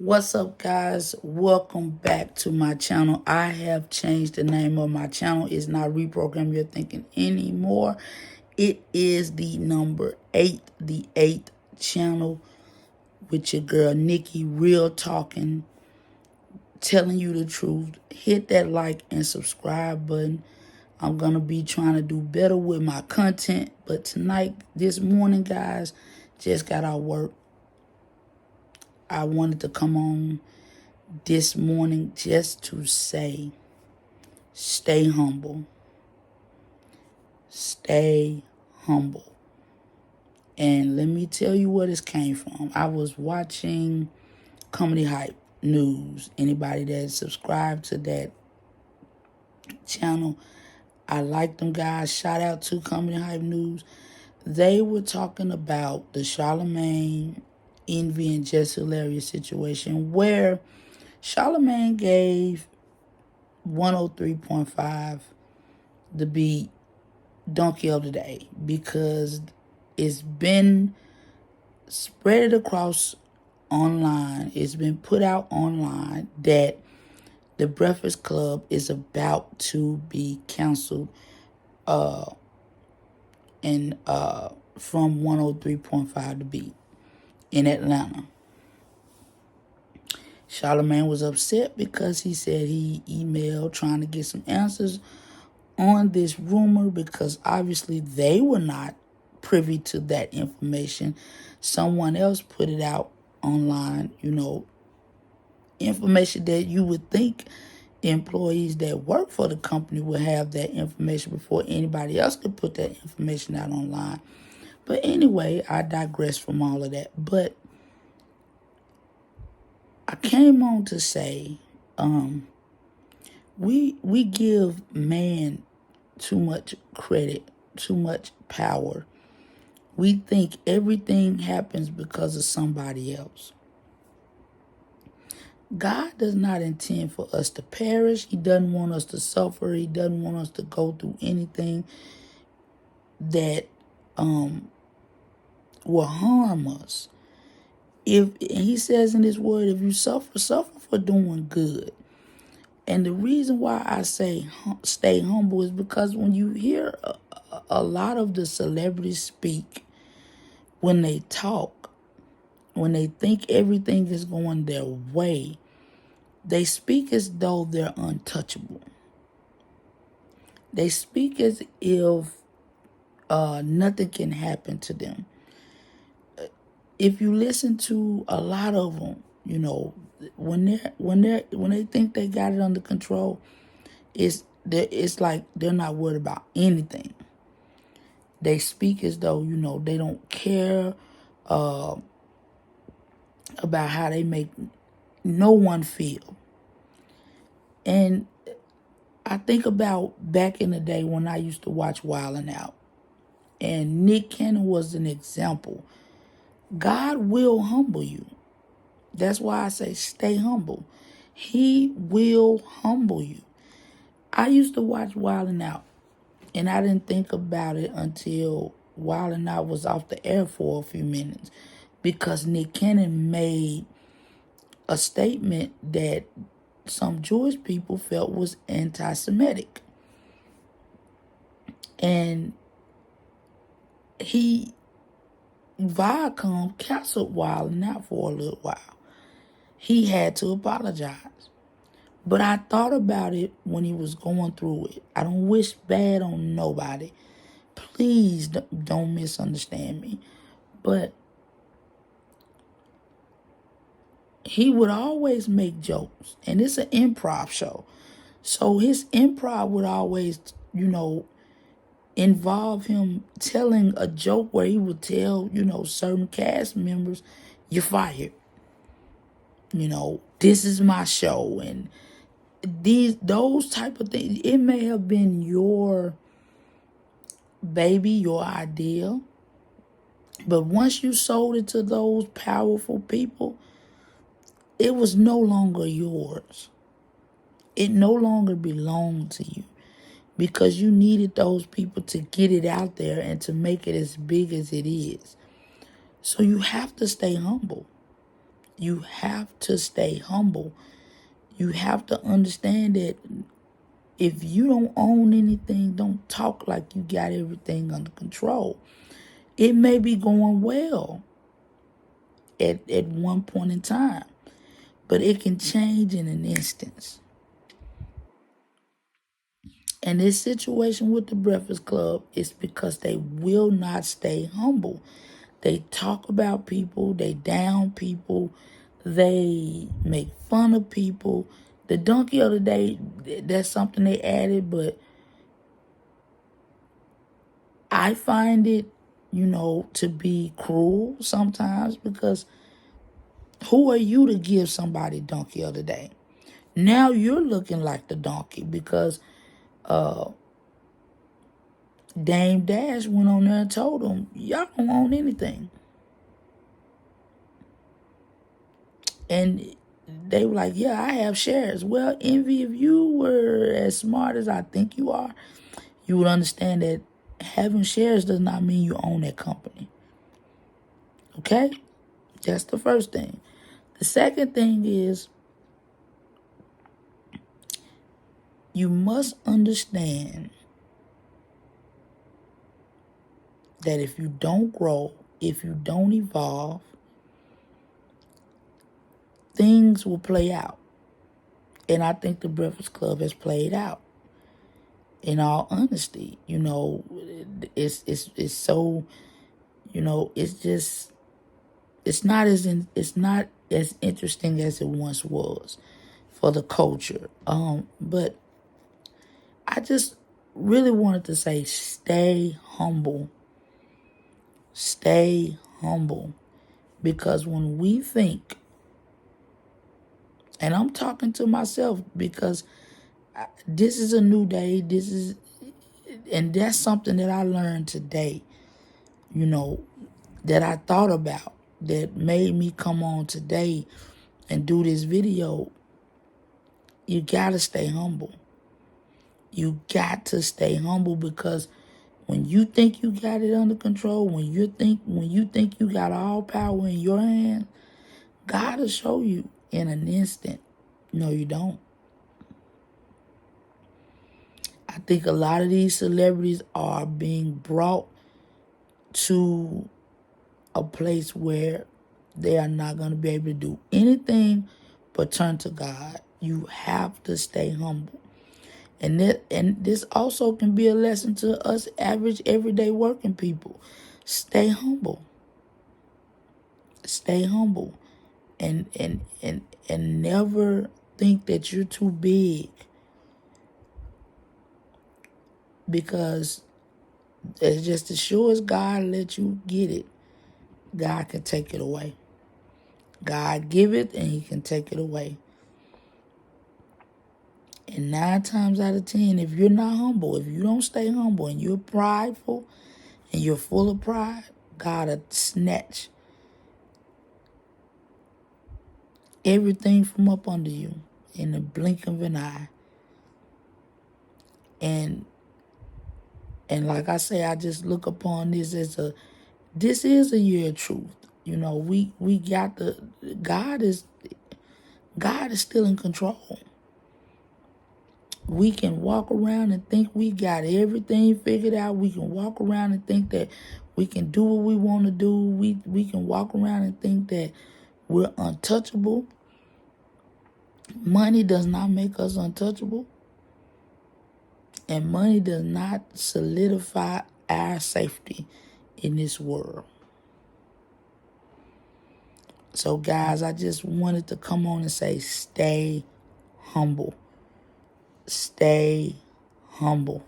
What's up, guys? Welcome back to my channel. I have changed the name of my channel. It's not Reprogram Your Thinking anymore. It is the number 8, the 8th channel with your girl Nikki, real talking, telling you the truth. Hit that like and subscribe button. I'm going to be trying to do better with my content. But tonight, this morning, guys, just got out of work. I wanted to come on this morning just to say, stay humble. Stay humble. And let me tell you where this came from. I was watching Comedy Hype News. Anybody that subscribed to that channel, I like them guys. Shout out to Comedy Hype News. They were talking about the Charlamagne, Envy, and Jesse Hilarious situation where Charlamagne gave 103.5 the be donkey of the day because it's been spread across online. It's been put out online that the Breakfast Club is about to be canceled and from 103.5 to be in Atlanta. Charlamagne was upset because he said he emailed trying to get some answers on this rumor because obviously they were not privy to that information. Someone else put it out online, information that you would think employees that work for the company would have that information before anybody else could put that information out online. But anyway, I digress from all of that. But I came on to say, we give man too much credit, too much power. We think everything happens because of somebody else. God does not intend for us to perish. He doesn't want us to suffer. He doesn't want us to go through anything that will harm us. And he says in his word, if you suffer, suffer for doing good. And the reason why I say stay humble is because when you hear a lot of the celebrities speak, when they talk, when they think everything is going their way, they speak as though they're untouchable. They speak as if nothing can happen to them. If you listen to a lot of them, when they think they got it under control, it's like they're not worried about anything. They speak as though, they don't care about how they make no one feel. And I think about back in the day when I used to watch Wild 'N Out. And Nick Cannon was an example. God will humble you. That's why I say stay humble. He will humble you. I used to watch Wild 'N Out. And I didn't think about it until Wild 'N Out was off the air for a few minutes. Because Nick Cannon made a statement that some Jewish people felt was anti-Semitic. And Viacom canceled Wild 'N Out for a little while. He had to apologize. But I thought about it when he was going through it. I don't wish bad on nobody. Please don't misunderstand me. But he would always make jokes. And it's an improv show. So his improv would always, involve him telling a joke where he would tell, certain cast members, you're fired. This is my show. And those type of things. It may have been your baby, your idea. But once you sold it to those powerful people, it was no longer yours. It no longer belonged to you because you needed those people to get it out there and to make it as big as it is. So you have to stay humble. You have to stay humble. You have to understand that if you don't own anything, don't talk like you got everything under control. It may be going well at one point in time, but it can change in an instance. And this situation with the Breakfast Club is because they will not stay humble. They talk about people, they down people, they make fun of people. The donkey of the day, that's something they added, but I find it, to be cruel sometimes, because who are you to give somebody donkey of the day? Now you're looking like the donkey because Dame Dash went on there and told them, y'all don't own anything. And they were like, yeah, I have shares. Well, Envy, if you were as smart as I think you are, you would understand that having shares does not mean you own that company. Okay? That's the first thing. The second thing is, you must understand that if you don't grow, if you don't evolve, things will play out. And I think the Breakfast Club has played out. In all honesty, it's so, it's not as interesting as it once was for the culture. But I just really wanted to say, stay humble. Stay humble. Because when we think, and I'm talking to myself because this is a new day, and that's something that I learned today, that I thought about, that made me come on today and do this video. You gotta stay humble. You got to stay humble, because when you think you got it under control, when you think you got all power in your hands, God will show you in an instant. No, you don't. I think a lot of these celebrities are being brought to a place where they are not going to be able to do anything but turn to God. You have to stay humble. And this also can be a lesson to us average, everyday working people. Stay humble. Stay humble. And never think that you're too big, because it's just as sure as God let you get it, God can take it away. God give it and he can take it away. And 9 times out of 10, if you're not humble, if you don't stay humble and you're prideful and you're full of pride, God will snatch everything from up under you in the blink of an eye. And like I say, I just look upon this as this is a year of truth. We got God is still in control. We can walk around and think we got everything figured out. We can walk around and think that we can do what we want to do. We can walk around and think that we're untouchable. Money does not make us untouchable. And money does not solidify our safety in this world. So, guys, I just wanted to come on and say, stay humble. Stay humble.